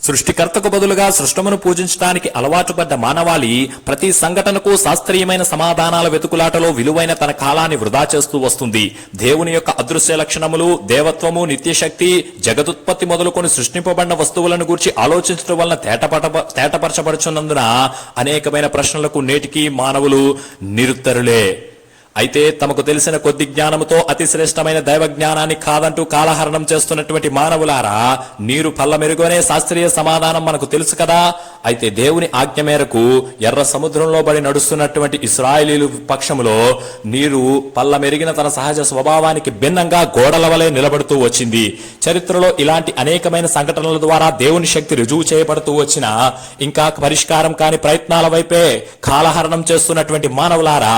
సృష్టికర్తకు బదులుగా సృష్టమును పూజించడానికి అలవాటు పడ్డ మానవాళి ప్రతి సంఘటనకు శాస్త్రీయమైన సమాధానాల వెతుకులాటలో విలువైన తన కాలాన్ని వృధా చేస్తూ వస్తుంది. దేవుని యొక్క అదృశ్య లక్షణములు, దేవత్వము, నిత్యశక్తి, జగదుత్పత్తి మొదలుకొని సృష్టింపబడిన వస్తువులను గురించి ఆలోచించడం వలన తేటపరచబడుచున్నందున అనేకమైన ప్రశ్నలకు నేటికి మానవులు నిరుత్తరులే. అయితే తమకు తెలిసిన కొద్ది జ్ఞానముతో అతి శ్రేష్టమైన దైవ జ్ఞానాన్ని కాదంటూ కాలహరణం చేస్తున్నటువంటి మానవులారా, నీరు పల్ల మెరుగనే శాస్త్రీయ సమాధానం మనకు తెలుసు కదా. అయితే దేవుని ఆజ్ఞ మేరకు ఎర్ర సముద్రంలో బడి నడుస్తున్నటువంటి ఇశ్రాయేలీలు పక్షములో నీరు పల్ల మెరిగిన తన సహజ స్వభావానికి భిన్నంగా గోడల వలె నిలబడుతూ వచ్చింది. చరిత్రలో ఇలాంటి అనేకమైన సంఘటనల ద్వారా దేవుని శక్తి రుజువు చేయబడుతూ వచ్చిన ఇంకా పరిష్కారం కాని ప్రయత్నాల వైపే కాలహరణం చేస్తున్నటువంటి మానవులారా,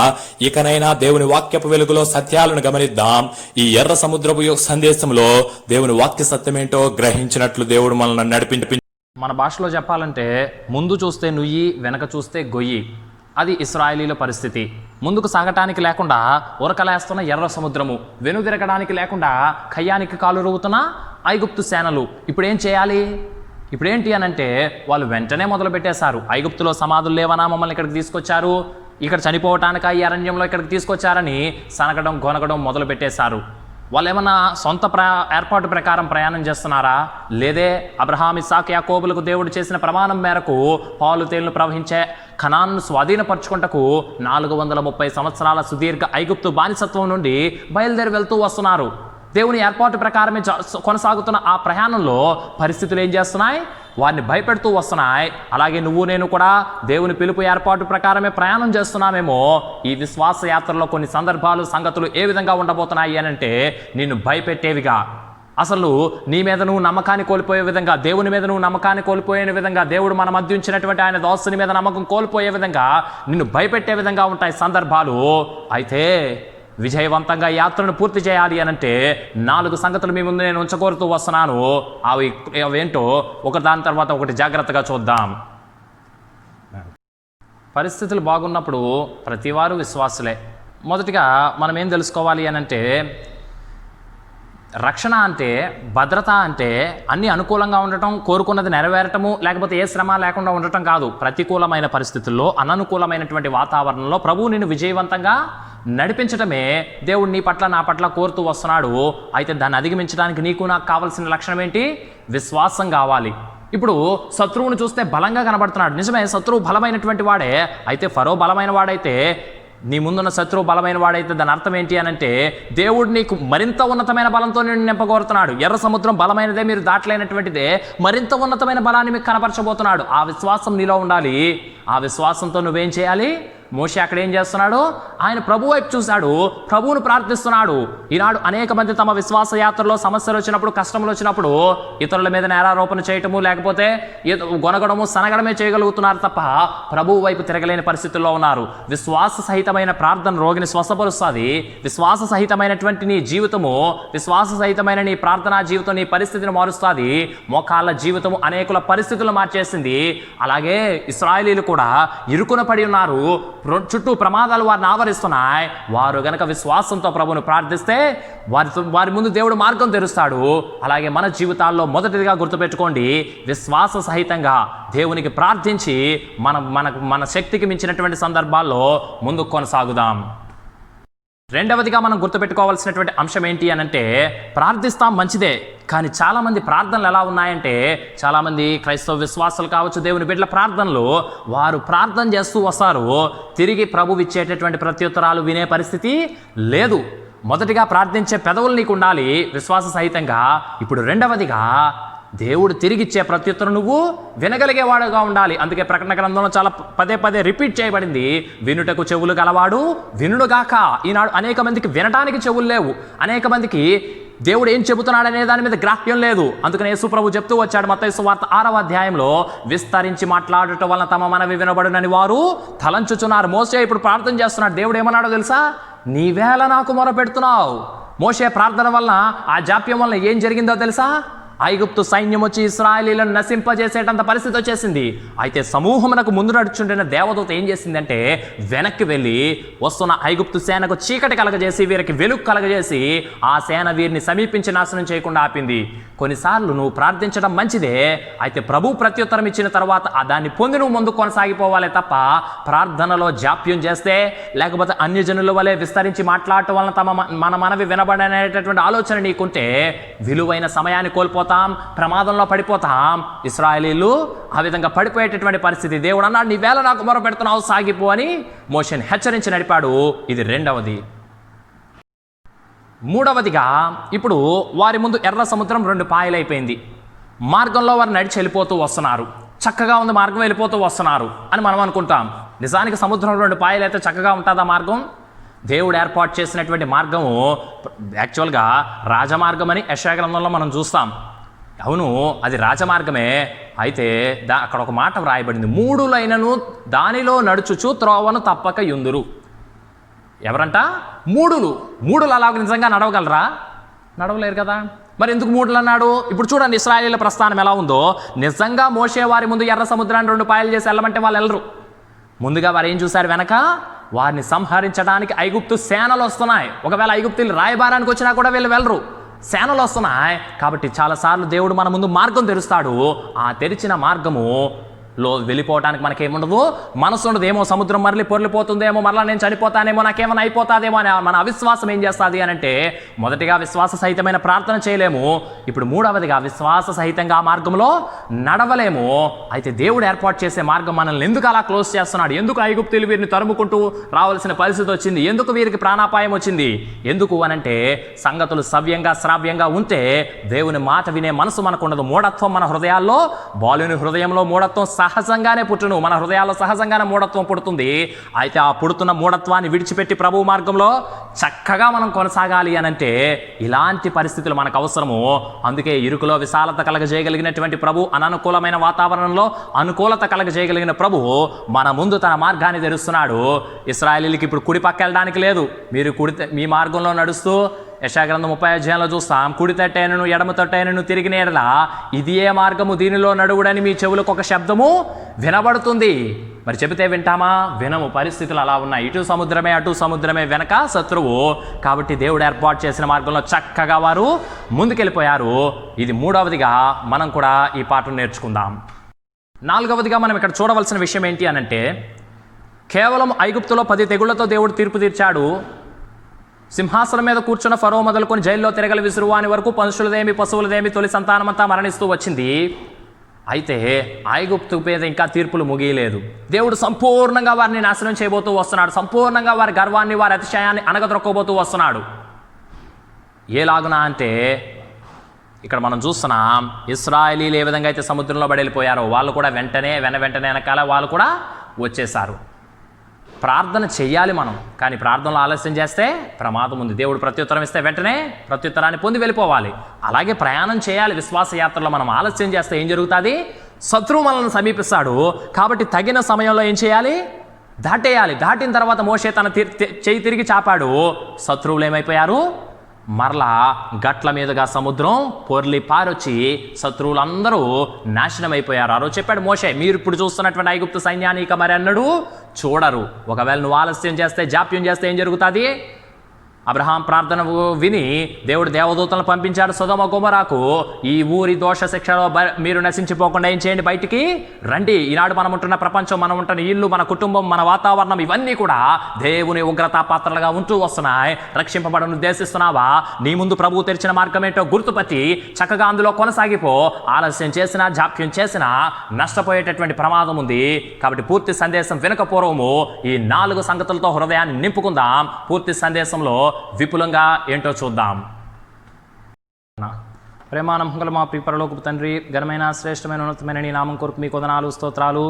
ఇకనైనా దేవుని వాక్యపు వెలుగులో సత్యాలను గమనిద్దాం. ఈ ఎర్ర సముద్రపు సందేశంలో దేవుని వాక్య సత్యమేంటో గ్రహించినట్లు దేవుడు మనల్ని నడిపించి, మన భాషలో చెప్పాలంటే ముందు చూస్తే నుయ్యి, వెనక చూస్తే గొయ్యి. అది ఇశ్రాయేలీల పరిస్థితి. ముందుకు సాగటానికి లేకుండా ఉరకలేస్తున్న ఎర్ర సముద్రము, వెనుదిరగడానికి లేకుండా కయ్యానికి కాలు రుగుతున్న ఐగుప్తు సేనలు. ఇప్పుడేం చేయాలి? ఇప్పుడేంటి అనంటే వాళ్ళు వెంటనే మొదలు పెట్టేశారు. ఐగుప్తులో సమాధులు లేవనా మమ్మల్ని ఇక్కడికి తీసుకొచ్చారు, ఇక్కడ చనిపోవటానికి ఈ అరణ్యంలో ఇక్కడికి తీసుకొచ్చారని సనగడం గొనగడం మొదలు పెట్టేశారు. వాళ్ళు ఏమన్నా సొంత ఏర్పాటు ప్రకారం ప్రయాణం చేస్తున్నారా? లేదే. అబ్రహాం, ఇస్సాకు, యాకోబులకు దేవుడు చేసిన ప్రమాణం మేరకు పాలు తేళ్లు ప్రవహించే కనాన్ను స్వాధీనపరచుకుంటకు 430 సంవత్సరాల సుదీర్ఘ ఐగుప్తు బానిసత్వం నుండి బయలుదేరి వెళ్తూ వస్తున్నారు. దేవుని ఏర్పాటు ప్రకారమే కొనసాగుతున్న ఆ ప్రయాణంలో పరిస్థితులు ఏం చేస్తున్నాయి? వారిని భయపెడుతూ వస్తున్నాయి. అలాగే నువ్వు నేను కూడా దేవుని పిలుపు ఏర్పాటు ప్రకారమే ప్రయాణం చేస్తున్నామేమో. ఈ విశ్వాస యాత్రలో కొన్ని సందర్భాలు, సంగతులు ఏ విధంగా ఉండబోతున్నాయి అనంటే నిన్ను భయపెట్టేవిగా, అసలు నీ మీద నువ్వు నమ్మకాన్ని కోల్పోయే విధంగా, దేవుని మీద నువ్వు నమ్మకాన్ని కోల్పోయే విధంగా, దేవుడు మన మధ్య ఉంచినటువంటి ఆయన దోస్తుని మీద నమ్మకం కోల్పోయే విధంగా, నిన్ను భయపెట్టే విధంగా ఉంటాయి సందర్భాలు. అయితే విజయవంతంగా యాత్రను పూర్తి చేయాలి అనంటే 4 సంగతులు మీ ముందు నేను ఉంచకోరుతూ వస్తున్నాను. అవేంటో ఒకదాని తర్వాత ఒకటి జాగ్రత్తగా చూద్దాం. పరిస్థితులు బాగున్నప్పుడు ప్రతివారు విశ్వాసులే. మొదటిగా మనం ఏం తెలుసుకోవాలి అనంటే, రక్షణ అంటే, భద్రత అంటే అన్ని అనుకూలంగా ఉండటం, కోరుకున్నది నెరవేరటము, లేకపోతే ఏ శ్రమ లేకుండా ఉండటం కాదు. ప్రతికూలమైన పరిస్థితుల్లో, అననుకూలమైనటువంటి వాతావరణంలో ప్రభువు నిన్ను విజయవంతంగా నడిపించటమే దేవుడు నీ పట్ల, నా పట్ల కోరుతూ వస్తున్నాడు. అయితే దాన్ని అధిగమించడానికి నీకు నాకు కావాల్సిన లక్షణం ఏంటి? విశ్వాసం కావాలి. ఇప్పుడు శత్రువును చూస్తే బలంగా కనబడుతున్నాడు. నిజమే, శత్రువు బలమైనటువంటి వాడే. అయితే ఫరో బలమైన వాడైతే, నీ ముందున్న శత్రువు బలమైన వాడైతే దాని అర్థం ఏంటి అనంటే దేవుడు నీకు మరింత ఉన్నతమైన బలంతో నేను నింపగోరుతున్నాడు. ఎర్ర సముద్రం బలమైనదే, మీరు దాటలేనటువంటిదే, మరింత ఉన్నతమైన బలాన్ని మీకు కనపరచబోతున్నాడు. ఆ విశ్వాసం నీలో ఉండాలి. ఆ విశ్వాసంతో నువ్వేం చేయాలి? మోషే అక్కడ ఏం చేస్తున్నాడు? ఆయన ప్రభు వైపు చూశాడు, ప్రభువును ప్రార్థిస్తున్నాడు. ఈనాడు అనేక మంది తమ విశ్వాస యాత్రలో సమస్యలు వచ్చినప్పుడు, కష్టములు వచ్చినప్పుడు ఇతరుల మీద నేరారోపణ చేయటము, లేకపోతే గొనగడము, సనగడమే చేయగలుగుతున్నారు తప్ప ప్రభువు వైపు తిరగలేని పరిస్థితుల్లో ఉన్నారు. విశ్వాస సహితమైన ప్రార్థన రోగిని స్వస్థపరుస్తుంది. విశ్వాస సహితమైనటువంటి నీ జీవితము, విశ్వాస సహితమైన నీ ప్రార్థనా జీవితం నీ పరిస్థితిని మారుస్తుంది. మోకాళ్ళ జీవితము అనేకుల పరిస్థితులు మార్చేసింది. అలాగే ఇశ్రాయేలీలు కూడా ఇరుకున పడి ఉన్నారు. చుట్టూ ప్రమాదాలు వారిని ఆవరిస్తున్నాయి. వారు గనక విశ్వాసంతో ప్రభువును ప్రార్థిస్తే వారి ముందు దేవుడు మార్గం తెరుస్తాడు. అలాగే మన జీవితాల్లో మొదటిదిగా గుర్తుపెట్టుకోండి, విశ్వాస సహితంగా దేవునికి ప్రార్థించి మన శక్తికి మించినటువంటి సందర్భాల్లో ముందుకు కొనసాగుదాం. రెండవదిగా మనం గుర్తుపెట్టుకోవాల్సినటువంటి అంశం ఏంటి అనంటే, ప్రార్థిస్తాం మంచిదే, కానీ చాలామంది ప్రార్థనలు ఎలా ఉన్నాయంటే, చాలామంది క్రైస్తవ విశ్వాసాలు కావచ్చు, దేవుని బిడ్డల ప్రార్థనలు, వారు ప్రార్థన చేస్తూ వస్తారు, తిరిగి ప్రభువు ఇచ్చేటటువంటి ప్రత్యుత్తరాలు వినే పరిస్థితి లేదు. మొదటిగా ప్రార్థించే పెదవులు నీకు ఉండాలి విశ్వాస సహితంగా. ఇప్పుడు రెండవదిగా దేవుడు తిరిగిచ్చే ప్రత్యుత్తరం నువ్వు వినగలిగేవాడుగా ఉండాలి. అందుకే ప్రకటన గ్రంథంలో చాలా పదే రిపీట్ చేయబడింది, వినుటకు చెవులు గలవాడు వినుడుగాక. ఈనాడు అనేక మందికి వినటానికి చెవులు లేవు. అనేక మందికి దేవుడు ఏం చెబుతున్నాడనే దాని మీద గ్రాహ్యం లేదు. అందుకని యేసు ప్రభు చెప్తూ వచ్చాడు మత్తయి సువార్త 6వ అధ్యాయంలో, విస్తరించి మాట్లాడటం వలన తమ మనవి వినబడునని వారు తలంచుచున్నారు. మోసే ఇప్పుడు ప్రార్థన చేస్తున్నాడు. దేవుడు ఏమన్నాడో తెలుసా? నీవేళ నాకు మొరపెడుతున్నావు. మోసే ప్రార్థన వలన, ఆ జాప్యం వలన ఏం జరిగిందో తెలుసా? ఐగుప్తు సైన్యం వచ్చి ఇశ్రాయేలీలను నశింపజేసేటంత పరిస్థితి వచ్చేసింది. అయితే సమూహమునకు ముందు నడుచుండిన దేవదూత ఏం చేసిందంటే వెనక్కి వెళ్ళి వస్తున్న ఐగుప్తు సేనకు చీకటి కలగజేసి వీరికి వెలుగు కలగజేసి ఆ సేన వీరిని సమీపించి నాశనం చేయకుండా ఆపింది. కొన్నిసార్లు నువ్వు ప్రార్థించడం మంచిదే, అయితే ప్రభు ప్రత్యుత్తరం ఇచ్చిన తర్వాత దాన్ని పొంది నువ్వు ముందు కొనసాగిపోవాలే తప్ప ప్రార్థనలో జాప్యం చేస్తే, లేకపోతే అన్యజనుల వలె విస్తరించి మాట్లాడటం వలన మన మనవి వినబడనేటటువంటి ఆలోచన నీకుంటే విలువైన సమయాన్ని కోల్పోతాం, ప్రమాదంలో పడిపోతాం. ఇశ్రాయేలీలు ఆ విధంగా పడిపోయేటటువంటి పరిస్థితి. దేవుడు అన్నాడు, నీ వేళ నాకు మొర పెడుతున్నావు, సాగిపో అని మోషేని హెచ్చరించి నడిపాడు. ఇది రెండవది. మూడవదిగా ఇప్పుడు వారి ముందు ఎర్ర సముద్రం 2 పాయలైపోయింది. మార్గంలో వారు నడిచి వెళ్ళిపోతూ వస్తున్నారు. చక్కగా ఉంది మార్గం, వెళ్ళిపోతూ వస్తున్నారు అని మనం అనుకుంటాం. నిజానికి సముద్రం 2 పాయలైతే చక్కగా ఉంటుందా మార్గం? దేవుడు ఏర్పాటు చేసినటువంటి మార్గము యాక్చువల్గా రాజమార్గం అని యెషయా గ్రంథంలో మనం చూస్తాం. అవును, అది రాజమార్గమే. అయితే అక్కడ ఒక మాట వ్రాయబడింది, 3 లైనను దానిలో నడుచుచు త్రోవను తప్పక యుందురు. ఎవరంట? 3 అలాగ నిజంగా నడవగలరా? నడవలేరు కదా. మరి ఎందుకు 3 అన్నాడు? ఇప్పుడు చూడండి ఇశ్రాయేలీల ప్రస్థానం ఎలా ఉందో. నిజంగా మోషే వారి ముందు ఎర్ర సముద్రాన్ని 2 పాయలు చేసి వెళ్ళమంటే వాళ్ళు వెళ్ళరు. ముందుగా వారు ఏం చూశారు? వెనక వారిని సంహరించడానికి ఐగుప్తు సేనలు వస్తున్నాయి. ఒకవేళ ఐగుప్తులు రాయబారానికి వచ్చినా కూడా వీళ్ళు వెళ్ళరు, సేనలు వస్తున్నాయి. కాబట్టి చాలాసార్లు దేవుడు మన ముందు మార్గం తెరుస్తాడు. ఆ తెరిచిన మార్గము లో వెళ్ళిపోవడానికి మనకేముండదు, మనసు ఉండదు. ఏమో సముద్రం మరలి పొరలిపోతుందేమో, మరలా నేను చనిపోతానేమో, నాకేమైనా అయిపోతాదేమో అని మన అవిశ్వాసం ఏం చేస్తుంది అని అంటే, మొదటిగా విశ్వాస సహితమైన ప్రార్థన చేయలేము. ఇప్పుడు మూడవదిగా విశ్వాస సహితంగా ఆ మార్గంలో నడవలేము. అయితే దేవుడు ఏర్పాటు చేసే మార్గం మనల్ని ఎందుకు అలా క్లోజ్ చేస్తున్నాడు? ఎందుకు ఐగుప్తులు వీరిని తరుముకుంటూ రావాల్సిన పరిస్థితి వచ్చింది? ఎందుకు వీరికి ప్రాణాపాయం వచ్చింది? ఎందుకు అనంటే, సంగతులు సవ్యంగా శ్రావ్యంగా ఉంటే దేవుని మాట వినే మనసు మనకు ఉండదు. మూఢత్వం మన హృదయాల్లో, బాలుని హృదయంలో మూఢత్వం సహజంగానే పుట్టును. మన హృదయాల్లో సహజంగానే మూఢత్వం పుడుతుంది. అయితే ఆ పుడుతున్న మూఢత్వాన్ని విడిచిపెట్టి ప్రభు మార్గంలో చక్కగా మనం కొనసాగాలి అనంటే ఇలాంటి పరిస్థితులు మనకు అవసరము. అందుకే ఇరుకులో విశాలత కలగజేయగలిగినటువంటి ప్రభు, అననుకూలమైన వాతావరణంలో అనుకూలత కలగజేయగలిగిన ప్రభు మన ముందు తన మార్గాన్ని తెరుస్తున్నాడు. ఇశ్రాయేలీలకి ఇప్పుడు కుడి పక్క వెళ్ళడానికి లేదు. మీరు మీ మార్గంలో నడుస్తూ యెషయా గ్రంథం 30వ అధ్యాయంలో చూస్తాం, కుడి తట్టైనను ఎడమ తట్టైనను తిరిగిన ఎడల ఇది ఏ మార్గము, దీనిలో నడువుడని మీ చెవులకు ఒక శబ్దము వినబడుతుంది. మరి చెబితే వింటామా? వినము. పరిస్థితులు అలా ఉన్నాయి. ఇటు సముద్రమే అటు సముద్రమే, వెనక శత్రువు. కాబట్టి దేవుడు ఏర్పాటు చేసిన మార్గంలో చక్కగా వారు ముందుకెళ్ళిపోయారు. ఇది మూడవదిగా మనం కూడా ఈ పాఠం నేర్చుకుందాం. నాలుగవదిగా మనం ఇక్కడ చూడవలసిన విషయం ఏంటి అనంటే, కేవలం ఐగుప్తులో 10 తెగుళ్లతో దేవుడు తీర్పు తీర్చాడు. సింహాసనం మీద కూర్చున్న ఫరో మొదలుకొని జైల్లో తిరగల విసురువాని వరకు మనుషులదేమి పశువులదేమి తొలి సంతానమంతా మరణిస్తూ వచ్చింది. అయితే ఐగుప్తు మీద ఇంకా తీర్పులు ముగియలేదు. దేవుడు సంపూర్ణంగా వారిని నాశనం చేయబోతూ వస్తున్నాడు. సంపూర్ణంగా వారి గర్వాన్ని, వారి అతిశయాన్ని అణగదొక్కబోతూ వస్తున్నాడు. ఎలాగునా అంటే, ఇక్కడ మనం చూస్తున్నాం ఇశ్రాయేలీలు ఏ విధంగా అయితే సముద్రంలో పడి వెళ్ళిపోయారో వాళ్ళు కూడా వెంటనే వెనకాల వాళ్ళు కూడా వచ్చేసారు. ప్రార్థన చెయ్యాలి మనం, కానీ ప్రార్థనలో ఆలస్యం చేస్తే ప్రమాదం ఉంది. దేవుడు ప్రత్యుత్తరం ఇస్తే వెంటనే ప్రత్యుత్తరాన్ని పొంది వెళ్ళిపోవాలి. అలాగే ప్రయాణం చేయాలి. విశ్వాస యాత్రలో మనం ఆలస్యం చేస్తే ఏం జరుగుతుంది? శత్రువు మనల్ని సమీపిస్తాడు. కాబట్టి తగిన సమయంలో ఏం చేయాలి? దాటేయాలి. దాటిన తర్వాత మోషే తన చెయ్యి తిరిగి చాపాడు. శత్రువులు ఏమైపోయారు? మరలా గట్ల మీదుగా సముద్రం పొర్లి పారొచ్చి శత్రువులందరూ నాశనం అయిపోయారు. ఆ రోజు చెప్పాడు మోషే, మీరు ఇప్పుడు చూస్తున్నటువంటి ఐగుప్తు సైన్యాన్ని ఇక మరి అన్నడు చూడరు. ఒకవేళ నువ్వు ఆలస్యం చేస్తే, జాప్యం చేస్తే ఏం జరుగుతుంది? అబ్రహాం ప్రార్థన విని దేవుడు దేవదూతలను పంపించాడు సొదొమ గొమొరాకు. ఈ ఊరి దోష శిక్షలో మీరు నశించిపోకుండా ఏం చేయండి? బయటికి రండి. ఈనాడు మనం ఉంటున్న ప్రపంచం, మనం ఉంటున్న ఇల్లు, మన కుటుంబం, మన వాతావరణం ఇవన్నీ కూడా దేవుని ఉగ్రతా పాత్రలుగా ఉంటూ వస్తున్నాయి. రక్షింపబడను ఉద్దేశిస్తున్నావా? నీ ముందు ప్రభువు తెరిచిన మార్గం ఏంటో గుర్తుపట్టి చక్కగా అందులో కొనసాగిపో. ఆలస్యం చేసినా, జాప్యం చేసినా నష్టపోయేటటువంటి ప్రమాదం ఉంది. కాబట్టి పూర్తి సందేశం వినకపూర్వము ఈ 4 సంగతులతో హృదయాన్ని నింపుకుందాం. పూర్తి సందేశంలో విపులంగా ఏంటో చూద్దాం. ప్రేమానమ్మకల మా ప్రియ పరలోకపు తండ్రి, ఘనమైన శ్రేష్టమైన ఉన్నతమైన నీ నామం కొరకు మీకు వందనాలు, స్తోత్రాలు.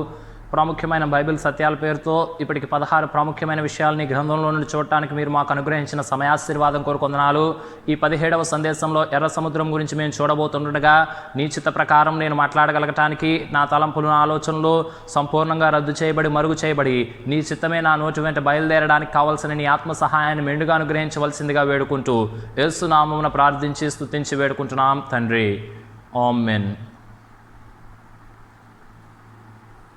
ప్రాముఖ్యమైన బైబిల్ సత్యాల పేరుతో ఇప్పటికి 16 ప్రాముఖ్యమైన విషయాలని గ్రంథంలో నుండి చూడటానికి మీరు మాకు అనుగ్రహించిన సమయాశీర్వాదం కొరకు వందనాలు. ఈ 17వ సందేశంలో ఎర్ర సముద్రం గురించి మేము చూడబోతుండగా నీ చిత్త ప్రకారం నేను మాట్లాడగలగటానికి నా తలంపులు, నా ఆలోచనలు సంపూర్ణంగా రద్దు చేయబడి, మరుగు చేయబడి నీ చిత్తమే నా నోటి వెంట బయలుదేరడానికి కావాల్సిన నీ ఆత్మ సహాయాన్ని మెండుగా అనుగ్రహించవలసిందిగా వేడుకుంటూ యేసు నామమున ప్రార్థించి స్తుతించి వేడుకుంటున్నాం తండ్రి. ఆమెన్.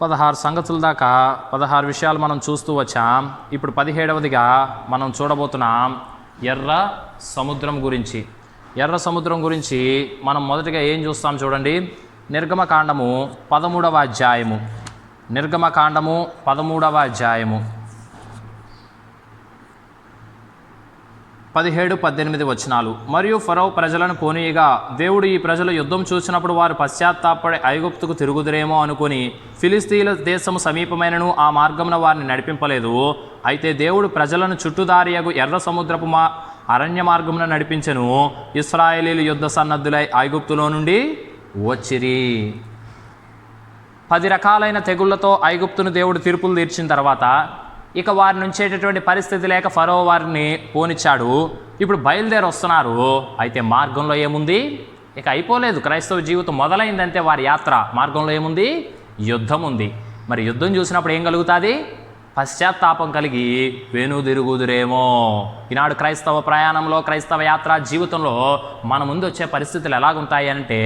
16 సంగతుల దాకా 16 విషయాలు మనం చూస్తూ వచ్చాం. ఇప్పుడు 17వదిగా మనం చూడబోతున్నాం ఎర్ర సముద్రం గురించి. ఎర్ర సముద్రం గురించి మనం మొదటిగా ఏం చూస్తాం చూడండి. నిర్గమకాండము 13వ అధ్యాయము. నిర్గమకాండము 13వ అధ్యాయము 17-18 వచనాలు. మరియు ఫరో ప్రజలను పోనీయగా దేవుడు ఈ ప్రజల యుద్ధం చూసినప్పుడు వారు పశ్చాత్తాపడి ఐగుప్తుకు తిరుగుదురేమో అనుకుని ఫిలిస్తీన్ల దేశము సమీపమైనను ఆ మార్గమున వారిని నడిపింపలేదు. అయితే దేవుడు ప్రజలను చుట్టుదారియగు ఎర్ర సముద్రపు అరణ్య మార్గమున నడిపించెను. ఇశ్రాయేలీలు యుద్ధ సన్నద్ధులై ఐగుప్తులో నుండి వచ్చిరి. 10 రకాలైన తెగుళ్లతో ఐగుప్తును దేవుడు తీర్పులు తీర్చిన తర్వాత ఇక వారిని ఉంచేటటువంటి పరిస్థితి లేక ఫరో వారిని పోనిచ్చాడు. ఇప్పుడు బయలుదేరి వస్తున్నారు. అయితే మార్గంలో ఏముంది? ఇక అయిపోలేదు. క్రైస్తవ జీవితం మొదలైందంటే వారి యాత్ర. మార్గంలో ఏముంది? యుద్ధం ఉంది. మరి యుద్ధం చూసినప్పుడు ఏం కలుగుతుంది? పశ్చాత్తాపం కలిగి వెనుదిరుగుదురేమో. ఈనాడు క్రైస్తవ ప్రయాణంలో, క్రైస్తవ యాత్ర జీవితంలో మన ముందు వచ్చే పరిస్థితులు ఎలాగుంటాయి అంటే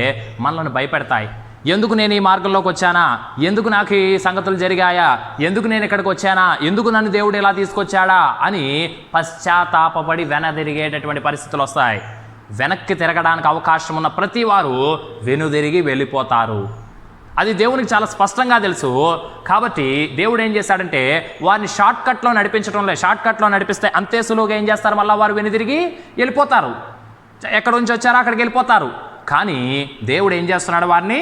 మనల్ని భయపెడతాయి. ఎందుకు నేను ఈ మార్గంలోకి వచ్చానా? ఎందుకు నాకు ఈ సంగతులు జరిగాయా? ఎందుకు నేను ఇక్కడికి వచ్చానా? ఎందుకు నన్ను దేవుడు ఇలా తీసుకొచ్చాడా అని పశ్చాత్తాపడి వెనదిరిగేటటువంటి పరిస్థితులు వస్తాయి. వెనక్కి తిరగడానికి అవకాశం ఉన్న ప్రతి వారు వెనుదిరిగి వెళ్ళిపోతారు. అది దేవునికి చాలా స్పష్టంగా తెలుసు. కాబట్టి దేవుడు ఏం చేశాడంటే వారిని షార్ట్కట్లో నడిపించడంలో, షార్ట్కట్లో నడిపిస్తే అంతే సులువుగా ఏం చేస్తారు? మళ్ళీ వారు వెనుదిరిగి వెళ్ళిపోతారు. ఎక్కడి నుంచి వచ్చారో అక్కడికి వెళ్ళిపోతారు. కానీ దేవుడు ఏం చేస్తున్నాడు? వారిని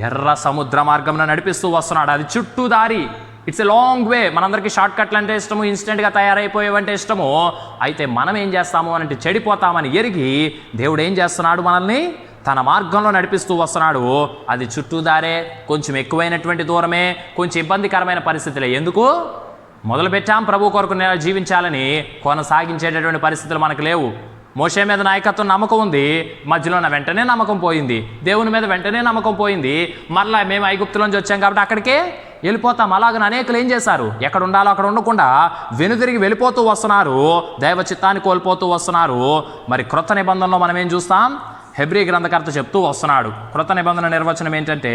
ఎర్ర సముద్ర మార్గంలో నడిపిస్తూ వస్తున్నాడు. అది చుట్టూ దారి. It's a long way. మనందరికీ షార్ట్ కట్లు అంటే ఇష్టము, ఇన్స్టెంట్గా తయారైపోయేవంటే ఇష్టము. అయితే మనం ఏం చేస్తాము అంటే చెడిపోతామని ఎరిగి దేవుడు ఏం చేస్తున్నాడు? మనల్ని తన మార్గంలో నడిపిస్తూ వస్తున్నాడు. అది చుట్టూ దారే, కొంచెం ఎక్కువైనటువంటి దూరమే, కొంచెం ఇబ్బందికరమైన పరిస్థితులే. ఎందుకు? మొదలుపెట్టాం ప్రభు కొరకు జీవించాలని, కొనసాగించేటటువంటి పరిస్థితులు మనకు లేవు. మోషే మీద నాయకత్వం నమ్మకం ఉంది, మధ్యలో వెంటనే నమ్మకం పోయింది. దేవుని మీద వెంటనే నమ్మకం పోయింది. మరలా మేము ఐగుప్తులోంచి వచ్చాం కాబట్టి అక్కడికే వెళ్ళిపోతాం. అలాగని అనేకులు ఏం చేశారు? ఎక్కడ ఉండాలో అక్కడ ఉండకుండా వెనుదిరిగి వెళ్ళిపోతూ వస్తున్నారు. దైవ చిత్తాన్ని కోల్పోతూ వస్తున్నారు. మరి క్రొత్త నిబంధనలో మనం ఏం చూస్తాం? హెబ్రీ గ్రంథకర్త చెప్తూ వస్తున్నాడు. క్రొత్త నిబంధన నిర్వచనం ఏంటంటే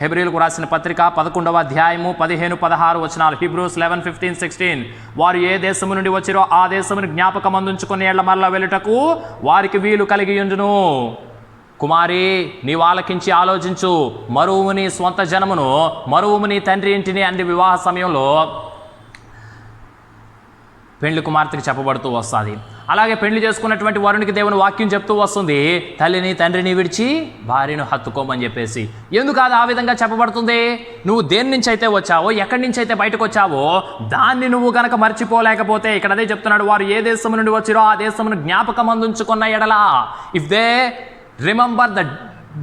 హెబ్రీలకు రాసిన పత్రిక 11వ అధ్యాయము 15-16 వచనాలు. Hebrews 11:15-16. వారు ఏ దేశము నుండి వచ్చిరో ఆ దేశమును జ్ఞాపకం అందించుకుని ఏళ్ల మరలా వెళ్ళుటకు వారికి వీలు కలిగి ఉండును. కుమారి, నీవు ఆలకించి ఆలోచించు. మరువుము నీ స్వంత జనమును, మరువుము నీ తండ్రి ఇంటిని అని వివాహ సమయంలో పెళ్లి కుమార్తెకి చెప్పబడుతూ వస్తుంది. అలాగే పెళ్లి చేసుకున్నటువంటి వరునికి దేవుని వాక్యం చెప్తూ వస్తుంది, తల్లిని తండ్రిని విడిచి భార్యను హత్తుకోమని చెప్పేసి. ఎందుకు అది ఆ విధంగా చెప్పబడుతుంది? నువ్వు దేని నుంచి అయితే వచ్చావో, ఎక్కడి నుంచి అయితే బయటకు వచ్చావో దాన్ని నువ్వు గనక మర్చిపోలేకపోతే, ఇక్కడ అదే చెప్తున్నాడు, వారు ఏ దేశం నుండి వచ్చిరో ఆ దేశమును జ్ఞాపకం అందించుకున్న ఎడలా, if they remember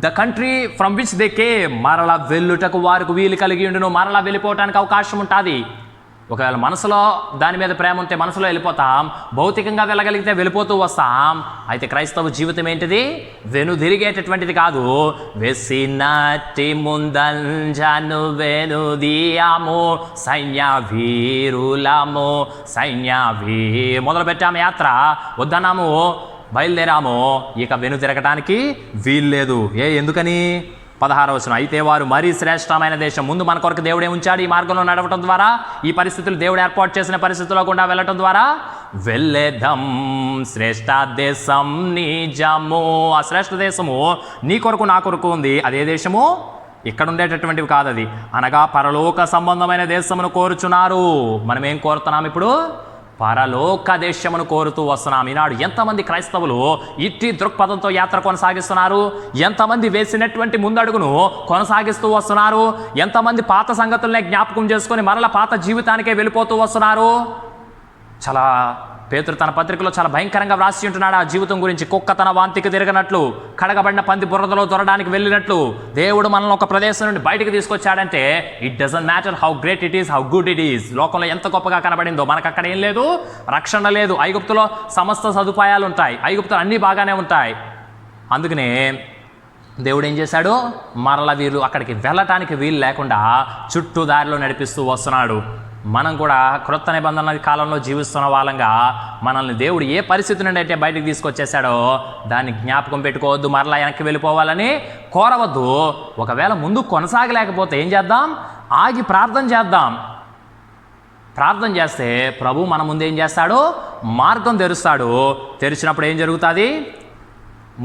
the country from which they came, మరలా వెళ్ళుటకు వారికి వీలు కలిగి ఉండును. మరలా వెళ్ళిపోవటానికి అవకాశం ఉంటుంది. ఒకవేళ మనసులో దాని మీద ప్రేమ ఉంటే మనసులో వెళ్ళిపోతాం, భౌతికంగా వెళ్ళగలిగితే వెళ్ళిపోతూ వస్తాం. అయితే క్రైస్తవ జీవితం ఏంటిది? వెనుదిరిగేటటువంటిది కాదు. వెసినటి ముందంజను వెనుదియాము సైన్య వీరులము మొదలు పెట్టాము యాత్ర, వద్దన్నాము, బయలుదేరాము, ఇక వెనుతిరగటానికి వీల్లేదు. ఎందుకని? 16వ వచనం. అయితే వారు మరీ శ్రేష్టమైన దేశం, ముందు మన కొరకు దేవుడే ఉంచాడు. ఈ మార్గంలో నడవటం ద్వారా, ఈ పరిస్థితులు దేవుడు ఏర్పాటు చేసిన పరిస్థితుల్లో గుండా వెళ్ళటం ద్వారా వెళ్ళేద్దాం శ్రేష్ట దేశం నిజము. ఆ శ్రేష్ఠ దేశము నీ కొరకు నా కొరకు ఉంది. అదే దేశము ఇక్కడ ఉండేటటువంటివి కాదు. అది అనగా పరలోక సంబంధమైన దేశమును కోరుచున్నారు. మనం ఏం కోరుతున్నాం ఇప్పుడు? పరలోక దేశమును కోరుతూ వస్తున్నాం. ఈనాడు ఎంతమంది క్రైస్తవులు ఇట్టి దృక్పథంతో యాత్ర కొనసాగిస్తున్నారు? ఎంతమంది వేసినటువంటి ముందడుగును కొనసాగిస్తూ వస్తున్నారు? ఎంతమంది పాత సంగతులనే జ్ఞాపకం చేసుకొని మరల పాత జీవితానికే వెళ్ళిపోతూ వస్తున్నారు? చాలా పేతురు తన పత్రికలో చాలా భయంకరంగా వ్రాసి ఉంటున్నాడు ఆ జీవితం గురించి. కుక్క తన వాంతికి తిరగనట్లు, కడగబడిన పంది బురదలో దొరడానికి వెళ్ళినట్లు దేవుడు మనల్ని ఒక ప్రదేశం నుండి బయటకు తీసుకొచ్చాడంటే it doesn't matter how great it is, how good it is. లోకంలో ఎంత గొప్పగా కనబడిందో, మనకు అక్కడ ఏం లేదు, రక్షణ లేదు. ఐగుప్తులో సమస్త సదుపాయాలు ఉంటాయి, ఐగుప్తులో అన్నీ బాగానే ఉంటాయి. అందుకనే దేవుడు ఏం చేశాడు? మరల వీళ్ళు అక్కడికి వెళ్ళటానికి వీలు లేకుండా చుట్టూ దారిలో నడిపిస్తూ వస్తున్నాడు. మనం కూడా క్రొత్త నిబంధనల కాలంలో జీవిస్తున్న వాళ్ళంగా మనల్ని దేవుడు ఏ పరిస్థితి నుండి అయితే బయటకు తీసుకొచ్చేసాడో దాన్ని జ్ఞాపకం పెట్టుకోవద్దు, మరలా వెనక్కి వెళ్ళిపోవాలని కోరవద్దు. ఒకవేళ ముందు కొనసాగలేకపోతే ఏం చేద్దాం? ఆగి ప్రార్థన చేద్దాం. ప్రార్థన చేస్తే ప్రభు మన ముందు ఏం చేస్తాడు? మార్గం తెరుస్తాడు. తెరిచినప్పుడు ఏం జరుగుతుంది?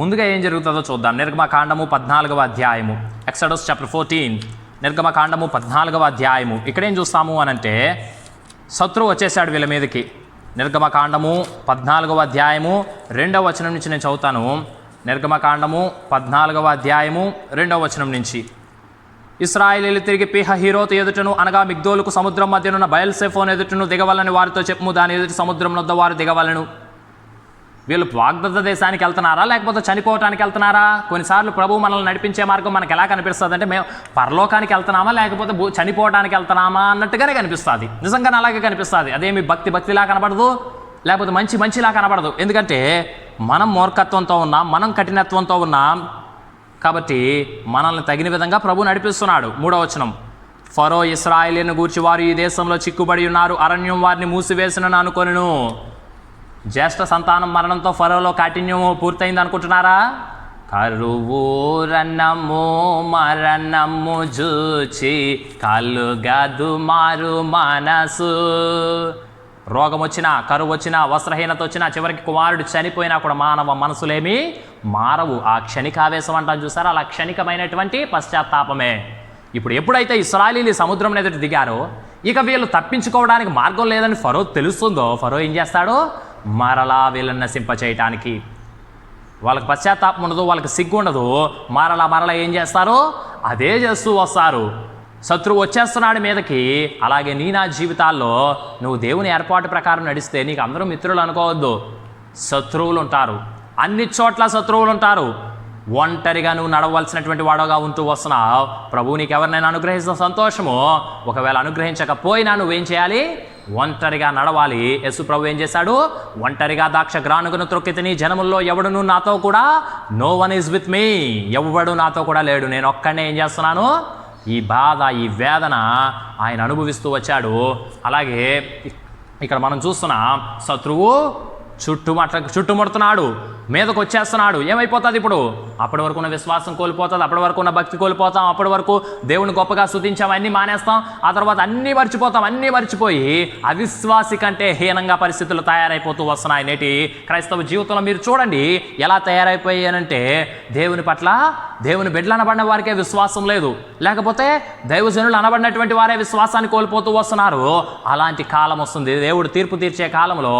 ముందుగా ఏం జరుగుతుందో చూద్దాం. నిర్గమకాండము 14వ అధ్యాయము, ఎక్సోడస్ చాప్టర్ 14, నిర్గమకాండము 14వ అధ్యాయము. ఇక్కడేం చూస్తాము అనంటే శత్రువు వచ్చేసాడు వీళ్ళ మీదకి. నిర్గమకాండము 14వ అధ్యాయము 2వ వచనం నుంచి నేను చదువుతాను. నిర్గమకాండము 14వ అధ్యాయము 2వ వచనం నుంచి. ఇశ్రాయేలీయులు తిరిగి పీహహీరోతు ఎదుటను అనగా మిగ్దోలుకు సముద్రం మధ్యనున్న బయల్సెఫోన్ ఎదుటను దిగవలని వారితో చెప్పుము, దాని ఎదుటి సముద్రం వద్ద వారు దిగవలను. వీళ్ళు వాగ్దత్త దేశానికి వెళ్తున్నారా లేకపోతే చనిపోవటానికి వెళ్తున్నారా? కొన్నిసార్లు ప్రభు మనల్ని నడిపించే మార్గం మనకు ఎలా కనిపిస్తుంది అంటే మేము పరలోకానికి వెళ్తున్నామా లేకపోతే చనిపోవటానికి వెళ్తున్నామా అన్నట్టుగానే కనిపిస్తుంది. నిజంగానే అలాగే కనిపిస్తుంది. అదేమి భక్తిలా కనబడదు, లేకపోతే మంచిలా కనబడదు. ఎందుకంటే మనం మూర్ఖత్వంతో ఉన్నాం, మనం కఠినత్వంతో ఉన్నాం. కాబట్టి మనల్ని తగిన విధంగా ప్రభు నడిపిస్తున్నాడు. 3వ వచనం, ఫరో ఇశ్రాయేలీయులను గూర్చి వారు ఈ దేశంలో చిక్కుబడి ఉన్నారు, అరణ్యం వారిని మూసివేసినని అనుకొనును. జ్యేష్ఠ సంతానం మరణంతో ఫరోలో కాఠిన్యము పూర్తయింది అనుకుంటున్నారా? కరువు రన్నము మరణము జూచి కలుగదు మారు మనసు. రోగం వచ్చినా, కరువు వచ్చినా, వస్త్రహీనత వచ్చినా, చివరికి కుమారుడు చనిపోయినా కూడా మానవ మనసులేమి మారవు. ఆ క్షణికావేశం అంటాను చూసారా, అలా క్షణికమైనటువంటి పశ్చాత్తాపమే. ఇప్పుడు ఎప్పుడైతే ఇశ్రాయేలీయులు సముద్రం ఎదుట దిగారో, ఇక వీళ్ళు తప్పించుకోవడానికి మార్గం లేదని ఫరో తెలుస్తుందో, ఫరో ఏం చేస్తాడో మరలా వీళ్ళని నశింపచేయటానికి. వాళ్ళకి పశ్చాత్తాపం ఉండదు, వాళ్ళకి సిగ్గు ఉండదు. మరలా ఏం చేస్తారు? అదే చేస్తూ వస్తారు. శత్రువు వచ్చేస్తున్నాడు మీదకి. అలాగే నీ నా జీవితాల్లో నువ్వు దేవుని ఏర్పాటు ప్రకారం నడిస్తే నీకు అందరూ మిత్రులు అనుకోవద్దు, శత్రువులు ఉంటారు. అన్ని చోట్ల శత్రువులు ఉంటారు. ఒంటరిగా నువ్వు నడవలసినటువంటి వాడుగా ఉంటూ వస్తున్నావు. ప్రభువు నీకు ఎవరినైనా అనుగ్రహిస్తున్న సంతోషము. ఒకవేళ అనుగ్రహించకపోయినా నువ్వేం చేయాలి? ఒంటరిగా నడవాలి. యేసు ప్రభు ఏం చేశాడు? ఒంటరిగా ద్రాక్ష గ్రానుగును త్రొక్కితిని, జనముల్లో ఎవడును నాతో కూడా, no one is with me, ఎవడు నాతో కూడా లేడు, నేను ఒక్కడే ఏం చేస్తున్నాను? ఈ బాధ, ఈ వేదన ఆయన అనుభవిస్తూ వచ్చాడు. అలాగే ఇక్కడ మనం చూస్తున్నాం, శత్రువు చుట్టుముడుతున్నాడు, మీదకు వచ్చేస్తున్నాడు. ఏమైపోతుంది ఇప్పుడు? అప్పటి వరకు ఉన్న విశ్వాసం కోల్పోతుంది, అప్పటి వరకు ఉన్న భక్తి కోల్పోతాం, అప్పటి వరకు దేవుని గొప్పగా స్తుతించాం, అన్నీ మానేస్తాం. ఆ తర్వాత అన్నీ మర్చిపోతాం. అన్నీ మర్చిపోయి అవిశ్వాసి కంటే హీనంగా పరిస్థితులు తయారైపోతూ వస్తున్నాయి నేటి క్రైస్తవ జీవితంలో. మీరు చూడండి ఎలా తయారైపోయానంటే, దేవుని పట్ల, దేవుని బిడ్డలు అనబడిన వారికే విశ్వాసం లేదు, లేకపోతే దైవజనులు అనబడినటువంటి వారే విశ్వాసాన్ని కోల్పోతూ వస్తున్నారు. అలాంటి కాలం వస్తుంది. దేవుడు తీర్పు తీర్చే కాలంలో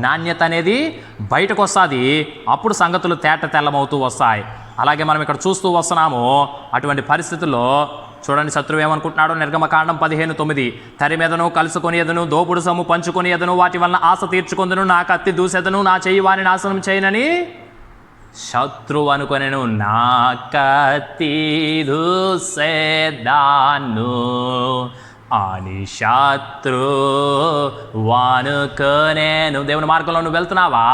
నాణ్యత అనేది బయటకు వస్తుంది. అప్పుడు సంగతులు తేట తెల్లమవుతూ వస్తాయి. అలాగే మనం ఇక్కడ చూస్తూ వస్తున్నాము. అటువంటి పరిస్థితుల్లో చూడండి శత్రువు ఏమనుకుంటున్నాడు? నిర్గమకాండం 15:9, తరి మీదను కలుసుకొని ఎదను, దోపుడు సొమ్ము పంచుకొని ఎదను, వాటి వలన ఆశ తీర్చుకొందును, నా కత్తి దూసెదను, నా చెయ్యి వారిని నాశనం చేయనని శత్రువు అనుకొనెను. నా కత్తి దూసెదాను అని శత్రువానుకొనెను. దేవుని మార్గంలో నువ్వు వెళ్తున్నావా?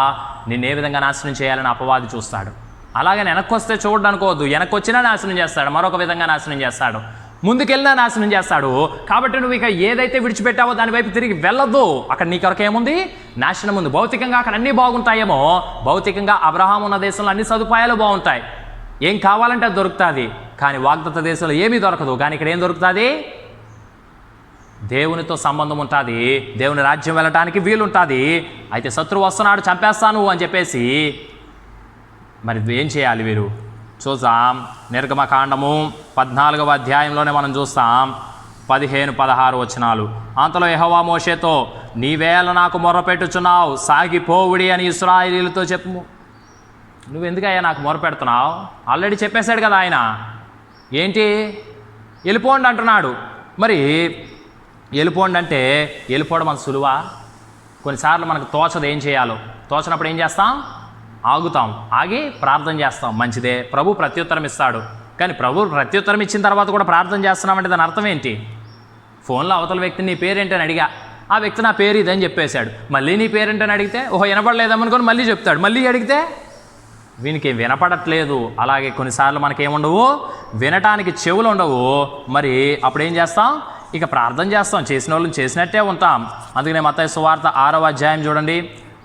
నిన్ను ఏ విధంగా నాశనం చేయాలని అపవాది చూస్తాడు. అలాగే వెనక్కి వస్తే చూడడం అనుకోవద్దు. వెనక్కి వచ్చినా నాశనం చేస్తాడు, మరొక విధంగా నాశనం చేస్తాడు, ముందుకెళ్ళినా నాశనం చేస్తాడు. కాబట్టి నువ్వు ఇక ఏదైతే విడిచిపెట్టావో దాని వైపు తిరిగి వెళ్ళొద్దు. అక్కడ నీ కొరకు ఏముంది? నాశనం ఉంది. భౌతికంగా అక్కడ అన్నీ బాగుంటాయేమో. భౌతికంగా అబ్రహాం ఉన్న దేశంలో అన్ని సదుపాయాలు బాగుంటాయి, ఏం కావాలంటే అది దొరుకుతుంది. కానీ వాగ్దత్త దేశంలో ఏమీ దొరకదు. కానీ ఇక్కడ ఏం దొరుకుతుంది? దేవునితో సంబంధం ఉంటుంది, దేవుని రాజ్యం వెళ్ళటానికి వీలుంటుంది. అయితే శత్రువు వస్తున్నాడు, చంపేస్తాను అని చెప్పేసి మరి ఏం చేయాలి వీరు? చూద్దాం. నిర్గమకాండము 14వ అధ్యాయంలోనే మనం చూస్తాం 15-16 వచనాలు. అంతలో యెహోవా మోషేతో, నీవేళ నాకు మొర్రపెట్టుచున్నావు, సాగిపోవుడి అని ఇశ్రాయేలీయులతో చెప్పు. నువ్వెందుకయ్యా నాకు మొరపెడుతున్నావు? ఆల్రెడీ చెప్పేశాడు కదా ఆయన. ఏంటి? వెళ్ళిపోండి అంటున్నాడు. మరి వెళ్ళిపోండి అంటే వెళ్ళిపోవడం అంత సులువా? కొన్నిసార్లు మనకు తోచదు ఏం చేయాలో. తోచనప్పుడు ఏం చేస్తాం? ఆగుతాం, ఆగి ప్రార్థన చేస్తాం. మంచిదే, ప్రభు ప్రత్యుత్తరం ఇస్తాడు. కానీ ప్రభు ప్రత్యుత్తరం ఇచ్చిన తర్వాత కూడా ప్రార్థన చేస్తున్నామంటే దాని అర్థం ఏంటి? ఫోన్లో అవతల వ్యక్తిని నీ పేరేంటని అడిగా, ఆ వ్యక్తి నా పేరు ఇదని చెప్పేశాడు. మళ్ళీ నీ పేరేంటని అడిగితే ఓహో వినపడలేదనుకొని మళ్ళీ చెప్తాడు. మళ్ళీ అడిగితే వీనికి వినపడట్లేదు. అలాగే కొన్నిసార్లు మనకేముండవు, వినటానికి చెవులు ఉండవు. మరి అప్పుడు ఏం చేస్తాం? ఇక ప్రార్థన చేస్తాం, చేసిన వాళ్ళని చేసినట్టే ఉంటాం. అందుకనే మత్తయి సువార్త 6వ అధ్యాయం చూడండి.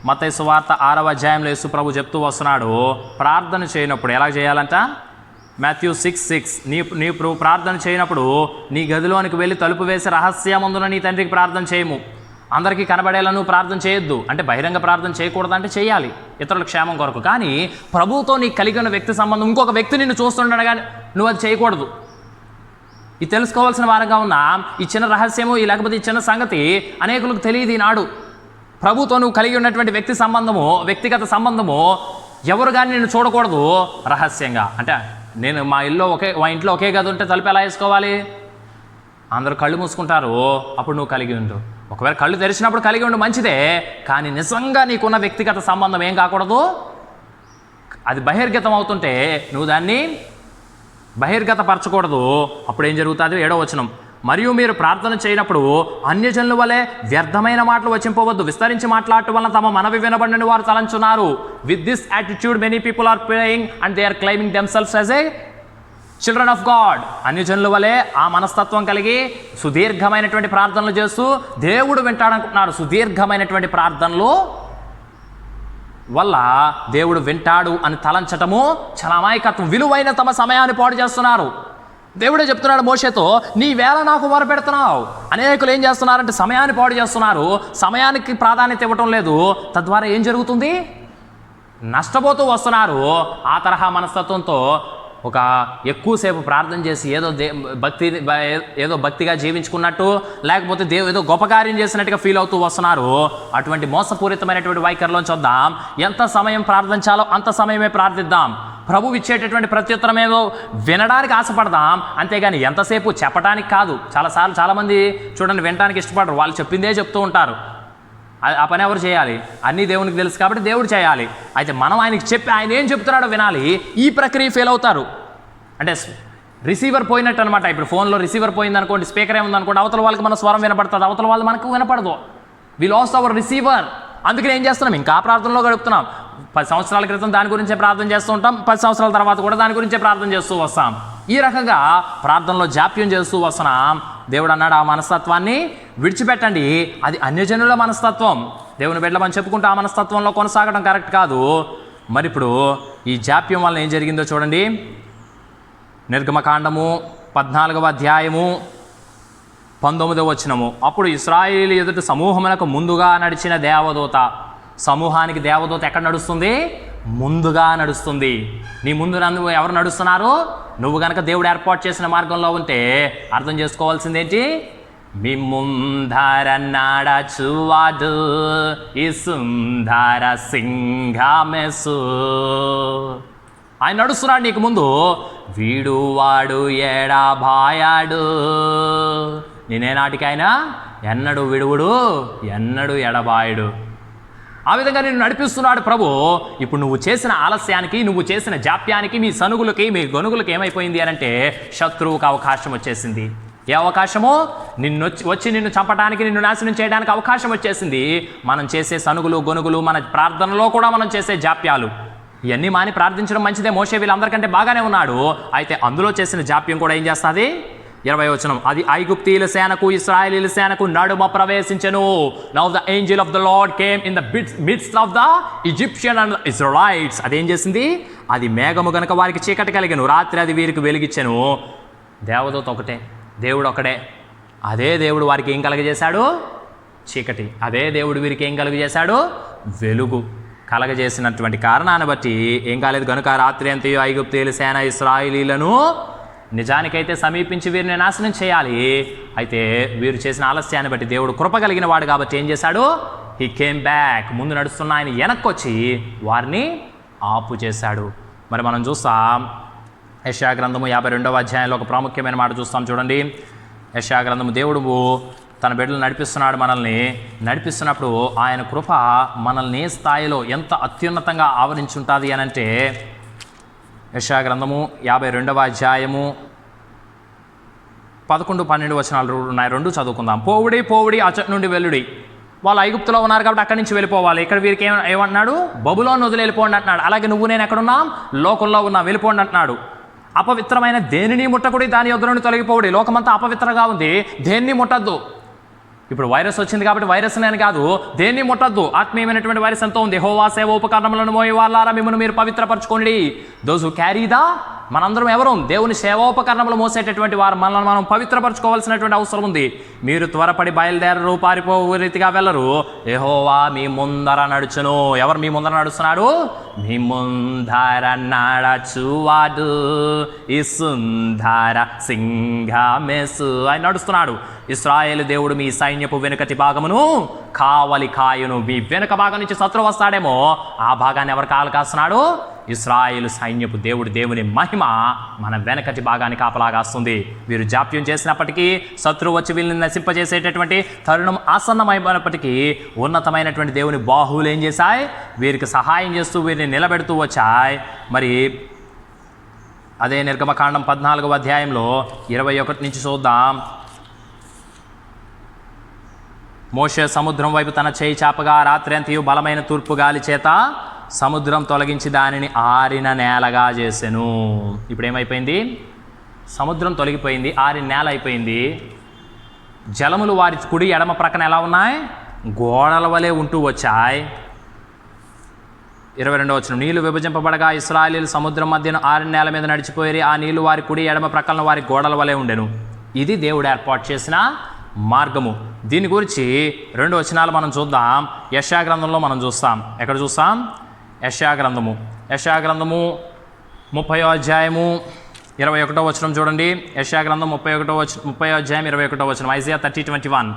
మత్తయి సువార్త 6వ అధ్యాయంలో యేసు ప్రభు చెప్తూ వస్తున్నాడు, ప్రార్థన చేయనప్పుడు ఎలా చేయాలంట. మాథ్యూ 6:6 నీ ప్రార్థన చేయనప్పుడు నీ గదిలోనికి వెళ్ళి తలుపు వేసి రహస్యమందున నీ తండ్రికి ప్రార్థన చేయము. అందరికీ కనబడేలా నువ్వు ప్రార్థన చేయొద్దు అంటే బహిరంగ ప్రార్థన చేయకూడదంటే చేయాలి ఇతరుల క్షేమం కొరకు. కానీ ప్రభువుతో నీకు కలిగి ఉన్న వ్యక్తి సంబంధం ఇంకొక వ్యక్తి నిన్ను చూస్తుండగా నువ్వు అది చేయకూడదు. ఇది తెలుసుకోవాల్సిన వారంగా ఉన్న ఈ చిన్న రహస్యము లేకపోతే ఈ చిన్న సంగతి అనేకులకు తెలియదు ఈనాడు. ప్రభుతో నువ్వు కలిగి ఉన్నటువంటి వ్యక్తి సంబంధము, వ్యక్తిగత సంబంధము ఎవరు కానీ నిన్ను చూడకూడదు రహస్యంగా. అంటే నేను మా ఇంట్లో ఒకే గది ఉంటే తలుపు ఎలా వేసుకోవాలి? అందరూ కళ్ళు మూసుకుంటారు, అప్పుడు నువ్వు కలిగి ఉండు. ఒకవేళ కళ్ళు తెరిచినప్పుడు కలిగి ఉండు మంచిదే, కానీ నిజంగా నీకున్న వ్యక్తిగత సంబంధం ఏం కాకూడదు, అది బహిర్గతం అవుతుంటే నువ్వు దాన్ని బహిర్గతపరచకూడదు. అప్పుడు ఏం జరుగుతుంది? 7వ వచనం, మరియు మీరు ప్రార్థన చేయనప్పుడు అన్యజనుల వలె వ్యర్థమైన మాటలు వచింపవద్దు, విస్తరించి మాట్లాడటం వలన తమ మనవి వినబడని వారు తలంచున్నారు. With this attitude many people are praying and they are claiming themselves as a children of God. అన్యజనుల వలె ఆ మనస్తత్వం కలిగి సుదీర్ఘమైనటువంటి ప్రార్థనలు చేస్తూ దేవుడు వింటాడనుకుంటున్నారు. సుదీర్ఘమైనటువంటి ప్రార్థనలు వల్ల దేవుడు వింటాడు అని తలంచటము చాలా అమాయకత్వం. విలువైన తమ సమయాన్ని పాడు చేస్తున్నారు. దేవుడే చెప్తున్నాడు మోషేతో, నీ వేళ నాకు మొరపెడుతున్నావు. అనేకులు ఏం చేస్తున్నారంటే సమయాన్ని పాడు చేస్తున్నారు, సమయానికి ప్రాధాన్యత ఇవ్వటం లేదు. తద్వారా ఏం జరుగుతుంది? నష్టపోతూ వస్తున్నారు. ఆ తరహా మనస్తత్వంతో ఒక ఎక్కువసేపు ప్రార్థన చేసి ఏదో భక్తిగా జీవించుకున్నట్టు, లేకపోతే ఏదో గొప్ప కార్యం చేసినట్టుగా ఫీల్ అవుతూ వస్తున్నారు. అటువంటి మోసపూరితమైనటువంటి వైఖరిలోంచి వద్దాం. ఎంత సమయం ప్రార్థించాలో అంత సమయమే ప్రార్థిద్దాం. ప్రభు ఇచ్చేటటువంటి ప్రత్యుత్తరం ఏదో వినడానికి ఆశపడదాం, అంతేగాని ఎంతసేపు చెప్పడానికి కాదు. చాలామంది చూడండి వినడానికి ఇష్టపడరు, వాళ్ళు చెప్పిందే చెప్తూ ఉంటారు. ఆ పని ఎవరు చేయాలి? అన్నీ దేవునికి తెలుసు కాబట్టి దేవుడు చేయాలి. అయితే మనం ఆయనకి చెప్పి ఆయన ఏం చెప్తున్నాడో వినాలి. ఈ ప్రక్రియ ఫెయిల్ అవుతారు. అంటే రిసీవర్ పోయినట్టు అనమాట. ఇప్పుడు ఫోన్లో రిసీవర్ పోయిందనుకోండి, స్పీకర్ ఏముందనుకోండి, అవతల వాళ్ళకి మన స్వరం వినపడుతుంది, అవతల వాళ్ళు మనకు వినపడదు. వి లాస్ట్ అవర్ రిసీవర్. అందుకని ఏం చేస్తున్నాం? ఇంకా ప్రార్థనలో గడుపుతున్నాం. 10 సంవత్సరాల క్రితం దాని గురించే ప్రార్థన చేస్తూ ఉంటాం, 10 సంవత్సరాల తర్వాత కూడా దాని గురించే ప్రార్థన చేస్తూ వస్తాం. ఈ రకంగా ప్రార్థనలో జాప్యం చేస్తూ వస్తున్నాం. దేవుడు అన్నాడు, ఆ మనస్తత్వాన్ని విడిచిపెట్టండి. అది అన్యజనుల మనస్తత్వం. దేవుని బిడ్డమని చెప్పుకుంటూ ఆ మనస్తత్వంలో కొనసాగడం కరెక్ట్ కాదు. మరి ఇప్పుడు ఈ జాప్యం వల్ల ఏం జరిగిందో చూడండి. నిర్గమకాండము 14వ అధ్యాయము 19వ వచనము, అప్పుడు ఇశ్రాయేలు ఎదుట సమూహమునకు ముందుగా నడిచిన దేవదూత. సమూహానికి దేవదూత ఎక్కడ నడుస్తుంది? ముందుగా నడుస్తుంది. నీ ముందు ఎవరు నడుస్తున్నారు? నువ్వు గనక దేవుడు ఏర్పాటు చేసిన మార్గంలో ఉంటే అర్థం చేసుకోవాల్సిందేంటి? మీ ముందర నడచువాడు ఈ సుందర సింహమెసు. ఆయన నడుస్తున్నాడు నీకు ముందు. వీడు వాడు ఎడబాయాడు, నేనేనాటికైనా ఎన్నడు విడువుడు, ఎన్నడు ఎడబాయుడు. ఆ విధంగా నేను నడిపిస్తున్నాడు ప్రభు. ఇప్పుడు నువ్వు చేసిన ఆలస్యానికి, నువ్వు చేసిన జాప్యానికి, మీ సనుగులకి, మీ గొనుగులకి ఏమైపోయింది అనంటే శత్రువుకు అవకాశం వచ్చేసింది. ఏ అవకాశము? నిన్ను చంపడానికి, నిన్ను నాశనం చేయడానికి అవకాశం వచ్చేసింది. మనం చేసే సనుగులు, గొనుగులు, మన ప్రార్థనలో కూడా మనం చేసే జాప్యాలు, ఇవన్నీ మాని ప్రార్థించడం మంచిదే. మోషే వీళ్ళందరికంటే బాగానే ఉన్నాడు. అయితే అందులో చేసిన జాప్యం కూడా ఏం చేస్తుంది? 20వ వచనం, అది ఐగుప్తీయుల సేనకు ఇశ్రాయేలీయుల సేనకు నడుమ ప్రవేశించెను. Now the angel of the Lord came in the midst of the Egyptian and Israelites. అదేం చేసింది? అది మేఘము గనుక వారికి చీకటి కలిగెను, రాత్రి అది వీరికి వెలిగిచ్చెను. దేవదూత ఒకటే, దేవుడు ఒకడే. అదే దేవుడు వారికి ఏం కలగజేశాడు? చీకటి. అదే దేవుడు వీరికి ఏం కలుగజేశాడు? వెలుగు. కలగజేసినటువంటి కారణాన్ని బట్టి ఏం కాలేదు కనుక రాత్రి అంతయు ఐగుప్తీయుల సేన ఇశ్రాయేలీయులను నిజానికైతే సమీపించి వీరిని నాశనం చేయాలి. అయితే వీరు చేసిన ఆలస్యాన్ని బట్టి దేవుడు కృప కలిగిన వాడు కాబట్టి ఏం చేశాడు? He came back. ముందు నడుస్తున్న ఆయన వెనక్కి వచ్చి వారిని ఆపు చేశాడు. మరి మనం చూస్తాం యెషయా గ్రంథము 52వ అధ్యాయంలో ఒక ప్రాముఖ్యమైన మాట చూస్తాం చూడండి. యెషయా గ్రంథము, దేవుడు తన బిడ్డలు నడిపిస్తున్నాడు. మనల్ని నడిపిస్తున్నప్పుడు ఆయన కృప మనల్ని స్థాయిలో ఎంత అత్యున్నతంగా ఆవరించుంటుంది అని అంటే, యెషయా గ్రంథము 52వ అధ్యాయము 11-12 వచనాలు ఉన్నాయి. 2 చదువుకుందాం. పోవుడి పోవుడి అచ్చటి నుండి వెల్లుడి. వాళ్ళు ఐగుప్తులో ఉన్నారు కాబట్టి అక్కడి నుంచి వెళ్ళిపోవాలి. ఇక్కడ వీరికి ఏమన్నాడు? బబులోను వదిలి వెళ్ళిపోండి అంటున్నాడు. అలాగే నువ్వు నేను ఎక్కడున్నాం? లోకంలో ఉన్నా, వెళ్ళిపోండి అంటున్నాడు. అపవిత్రమైన దేనిని ముట్టకుడి, దాని యొద్ద నుండి తొలగిపోవుడి. లోకమంతా అపవిత్రంగా ఉంది, దేన్ని ముట్టద్దు. ఇప్పుడు వైరస్ వచ్చింది కాబట్టి వైరస్ అని కాదు, దేన్ని ముట్టద్దు. ఆత్మీయమైనటువంటి వైరస్ ఎంతో ఉంది. యెహోవా సేవ ఉపకరణములను మోయు వాళ్ళారా మిమ్మల్ని మీరు పవిత్రపరచుకోండి. దోస్ హు క్యారీ ద, మనందరం ఎవరు? దేవుని సేవోపకరణములు మోసేటటువంటి వారు. మనల్ని మనం పవిత్రపరచుకోవాల్సినటువంటి అవసరం ఉంది. మీరు త్వరపడి బయలుదేరరు, పారిపోవు రీతిగా వెళ్ళరు. యెహోవా మీ ముందర నడుచును. ఎవరు మీ ముందర నడుస్తున్నాడు? మీ ముందర నడచువాడు ఈ సుందర సింహమేసు. ఆయన నడుస్తున్నాడు. ఇశ్రాయేలు దేవుడు మీ సైన్యపు వెనుకటి భాగమును కావలి కాయును. మీ వెనుక భాగం నుంచి శత్రువు వస్తాడేమో, ఆ భాగాన్ని ఎవరు కావలి కాస్తున్నాడు? ఇశ్రాయేలు సైన్యపు దేవుడు. దేవుని మహిమ మన వెనకటి భాగాన్ని కాపలాగాస్తుంది. వీరు జాప్యం చేసినప్పటికీ, శత్రువు వచ్చి వీళ్ళని నశింపజేసేటటువంటి తరుణం ఆసన్నమైనప్పటికీ, ఉన్నతమైనటువంటి దేవుని బాహువులు ఏం చేశాయి? వీరికి సహాయం చేస్తూ వీరిని నిలబెడుతూ వచ్చాయి. మరి అదే నిర్గమకాండం 14వ అధ్యాయంలో 21 నుంచి చూద్దాం. మోషే సముద్రం వైపు తన చేయి చాపగా రాత్రి అంతయు బలమైన తూర్పు గాలి చేత సముద్రం తొలగించి దానిని ఆరిన నేలగా చేసెను. ఇప్పుడు ఏమైపోయింది? సముద్రం తొలగిపోయింది, ఆరిన నేల అయిపోయింది. జలములు వారి కుడి ఎడమ ప్రక్కన ఎలా ఉన్నాయి? గోడల వలె ఉంటూ వచ్చాయి. 22వ వచనం, నీళ్లు విభజింపబడగా ఇశ్రాయేలీయులు సముద్రం మధ్యన ఆరిన నేల మీద నడిచిపోయి, ఆ నీళ్లు వారి కుడి ఎడమ ప్రక్కన వారి గోడల వలె ఉండెను. ఇది దేవుడు ఏర్పాటు చేసిన మార్గము. దీని గురించి 2 వచనాలు మనం చూద్దాం. యెషయా గ్రంథంలో మనం చూస్తాం. ఎక్కడ చూస్తాం? యెషయా గ్రంథము 30వ అధ్యాయము 21వ వచనం చూడండి. యెషయా గ్రంథం 30వ అధ్యాయం 21వ వచనం. ఐజియా 30:21,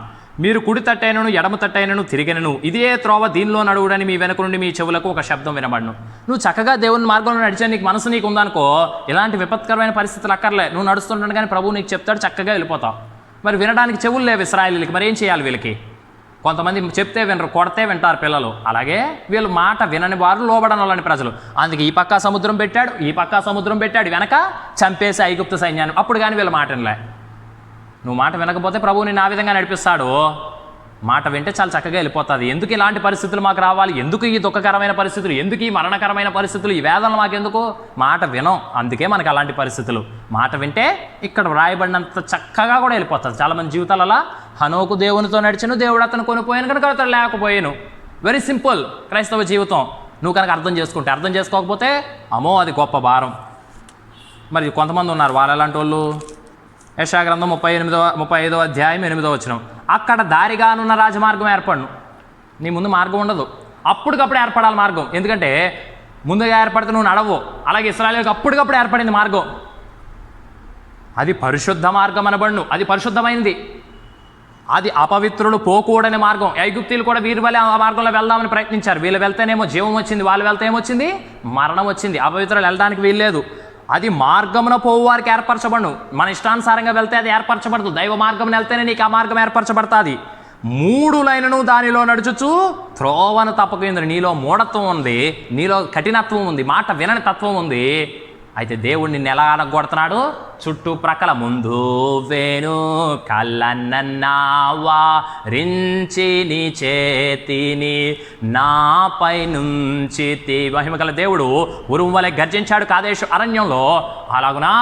మీరు కుడి తట్టైనను ఎడమ తట్టైనను తిరిగినను ఇదే త్రోవ, దీనిలో నడువుడని మీ వెనుక నుండి మీ చెవులకు ఒక శబ్దం వినబడును. నువ్వు చక్కగా దేవుని మార్గంలో నడిచే నీకు మనసు నీకు ఉందనుకో, ఇలాంటి విపత్కరమైన పరిస్థితులు అక్కర్లే. నువ్వు నడుస్తుంటాను కానీ ప్రభువు నీకు చెప్తాడు, చక్కగా వెళ్ళిపోతావు. మరి వినడానికి చెవులు లేవు ఇశ్రాయేలీయులకి, మరి ఏం చేయాలి వీళ్ళకి? కొంతమంది చెప్తే వినరు, కొడితే వింటారు పిల్లలు. అలాగే వీళ్ళు మాట వినని వారు, లోబడని వాళ్ళని ప్రజలు. అందుకే ఈ పక్క సముద్రం పెట్టాడు, ఈ పక్క సముద్రం పెట్టాడు, వెనక చంపేసి ఐగుప్తు సైన్యాన్ని. అప్పుడు కానీ వీళ్ళు మాట వినలే. నువ్వు మాట వినకపోతే ప్రభువు నిన్ను ఆ విధంగా నడిపిస్తాడు. మాట వింటే చాలా చక్కగా వెళ్ళిపోతుంది. ఎందుకు ఇలాంటి పరిస్థితులు మాకు రావాలి? ఎందుకు ఈ దుఃఖకరమైన పరిస్థితులు? ఎందుకు ఈ మరణకరమైన పరిస్థితులు? ఈ వేదనలు మాకెందుకు? మాట వినం, అందుకే మనకు అలాంటి పరిస్థితులు. మాట వింటే ఇక్కడ వ్రాయబడినంత చక్కగా కూడా వెళ్ళిపోతుంది. చాలామంది జీవితాలలో హనోకు దేవునితో నడిచను, దేవుడు అతను కొనిపోయాను కనుక అతను లేకపోయాను. వెరీ సింపుల్ క్రైస్తవ జీవితం. నువ్వు కనుక అర్థం చేసుకుంటే. అర్థం చేసుకోకపోతే అమ్మో అది గొప్ప భారం. మరి కొంతమంది ఉన్నారు వాళ్ళు ఎలాంటి వాళ్ళు? యెషయా గ్రంథం 35వ అధ్యాయం 8వ వచనం, అక్కడ దారిగానున్న రాజమార్గం ఏర్పడును. నీ ముందు మార్గం ఉండదు, అప్పటికప్పుడు ఏర్పడాలి మార్గం. ఎందుకంటే ముందుగా ఏర్పడితే నువ్వు నడవు. అలాగే ఇశ్రాయేలుకి అప్పటికప్పుడు ఏర్పడింది మార్గం. అది పరిశుద్ధ మార్గం అనబడును. అది పరిశుద్ధమైంది. అది అపవిత్రులు పోకూడని మార్గం. ఐగుప్తీయులు కూడా వీరి వల్ల ఆ మార్గంలో వెళ్దామని ప్రయత్నించారు. వీళ్ళు వెళ్తేనేమో జీవం వచ్చింది, వాళ్ళు వెళ్తే ఏమొచ్చింది? మరణం వచ్చింది. అపవిత్రులు వెళ్ళడానికి వీల్లేదు. అది మార్గమున పోవు వారికి ఏర్పరచబడును. మన ఇష్టానుసారంగా వెళ్తే అది ఏర్పరచబడదు. దైవ మార్గం వెళ్తేనే నీకు ఆ మార్గం ఏర్పరచబడుతుంది. 3 లైన్లను దానిలో నడుచుచు త్రోవను తప్పకుంది. నీలో మూఢత్వం ఉంది, నీలో కఠినత్వం ఉంది, మాట వినని తత్వం ఉంది. అయితే దేవుడు నిన్ను ఎలా అనగొడుతున్నాడు? చుట్టూ ప్రక్కల ముందు వేణు కళ్ళన్నావా రించి నీ చేతిని నాపై నుంచి మహిమగల దేవుడు ఉరుము వలె గర్జించాడు కాదేశు అరణ్యంలో. అలాగునా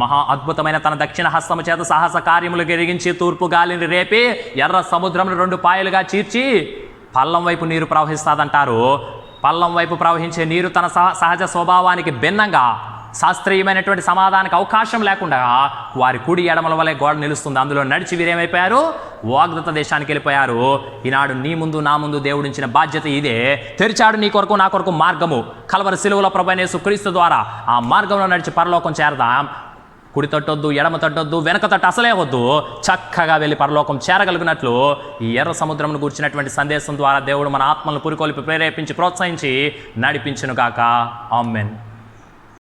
మహా అద్భుతమైన తన దక్షిణ హస్తము చేత సాహస కార్యములు గిరిగించి తూర్పు గాలిని రేపి ఎర్ర సముద్రమును 2 పాయలుగా చీర్చి పల్లం వైపు నీరు ప్రవహిస్తాదంటారు. పల్లం వైపు ప్రవహించే నీరు తన సహజ స్వభావానికి భిన్నంగా, శాస్త్రీయమైనటువంటి సమాధానానికి అవకాశం లేకుండా వారి కుడి ఎడమల వలె గోడ నిలుస్తుంది. అందులో నడిచి వీరేమైపోయారు? వాగ్దత్త దేశానికి వెళ్ళిపోయారు. ఈనాడు నీ ముందు నా ముందు దేవుడించిన బాధ్యత ఇదే. తెరిచాడు నీ కొరకు నా కొరకు మార్గము. కల్వరి శిలువలో ప్రభువైన యేసుక్రీస్తు ద్వారా ఆ మార్గంలో నడిచి పరలోకం చేరదాం. కుడి తట్టొద్దు, ఎడమ తట్టొద్దు, వెనక తట్టు అసలే వద్దు. చక్కగా వెళ్ళి పరలోకం చేరగలిగినట్లు ఈ ఎర్ర సముద్రంను కూర్చున్నటువంటి సందేశం ద్వారా దేవుడు మన ఆత్మలను పురికొల్పి ప్రేరేపించి ప్రోత్సహించి నడిపించును గాక. ఆమేన్.